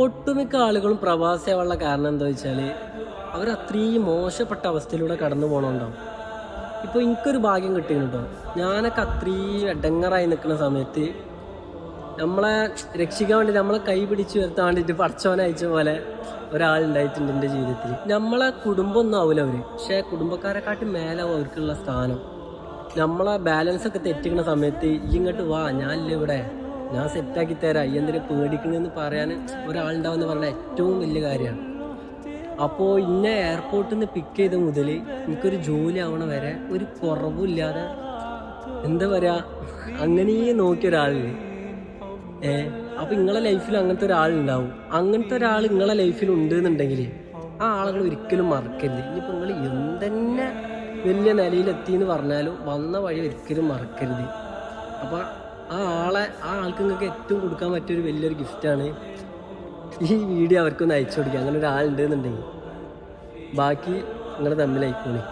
ഒട്ടുമിക്ക ആളുകളും പ്രവാസിയാവാനുള്ള കാരണം എന്താ വെച്ചാൽ അവർ അത്രയും മോശപ്പെട്ട അവസ്ഥയിലൂടെ കടന്നു പോകണുണ്ടാവും. ഇപ്പോൾ എനിക്കൊരു ഭാഗ്യം കിട്ടിയിരുന്നു കേട്ടോ. ഞാനൊക്കെ അത്രയും എടങ്ങറായി നിൽക്കുന്ന സമയത്ത് നമ്മളെ രക്ഷിക്കാൻ വേണ്ടി നമ്മളെ കൈ പിടിച്ച് വരുത്താൻ വേണ്ടിയിട്ട് പടച്ചോനെ അയച്ച പോലെ ഒരാളുണ്ടായിട്ടുണ്ട് എൻ്റെ ജീവിതത്തിൽ. നമ്മളെ കുടുംബമൊന്നും ആവില്ല അവർ, പക്ഷേ കുടുംബക്കാരെക്കാട്ടി മേലാവും അവർക്കുള്ള സ്ഥാനം. നമ്മളെ ബാലൻസ് ഒക്കെ തെറ്റിക്കുന്ന സമയത്ത് ഈ ഇങ്ങോട്ട് വാ, ഞാനില്ല ഇവിടെ, ഞാൻ സെറ്റാക്കി തരാം, ഈ എന്തിനാ പേടിക്കണമെന്ന് പറയാൻ ഒരാളുണ്ടാവുമെന്ന് പറഞ്ഞാൽ ഏറ്റവും വലിയ കാര്യമാണ്. അപ്പോൾ ഇന്നെ എയർപോർട്ടിൽ നിന്ന് പിക്ക് ചെയ്ത മുതൽ എനിക്കൊരു ജോലി ആവണ വരെ ഒരു കുറവില്ലാതെ എന്താ പറയുക അങ്ങനെ നോക്കിയ ഒരാളില്ല. അപ്പോൾ നിങ്ങളെ ലൈഫിൽ അങ്ങനത്തെ ഒരാളുണ്ടാവും. അങ്ങനത്തെ ഒരാൾ നിങ്ങളെ ലൈഫിൽ ഉണ്ട് എന്നുണ്ടെങ്കിൽ ആ ആളുകൾ ഒരിക്കലും മറക്കരുത്. ഇനിയിപ്പോൾ നിങ്ങൾ എന്തെന്നെ വലിയ നിലയിലെത്തി എന്ന് പറഞ്ഞാലും വന്ന വഴി ഒരിക്കലും മറക്കരുത്. അപ്പോൾ ആ ആൾക്ക് നിങ്ങൾക്ക് ഏറ്റവും കൊടുക്കാൻ പറ്റിയൊരു വലിയൊരു ഗിഫ്റ്റാണ് ഈ വീഡിയോ അവർക്കൊന്ന് അയച്ചു കൊടുക്കുക. അങ്ങനെ ഒരാളുണ്ടെന്നുണ്ടെങ്കിൽ ബാക്കി നിങ്ങൾ തമ്മിലായിക്കോളി.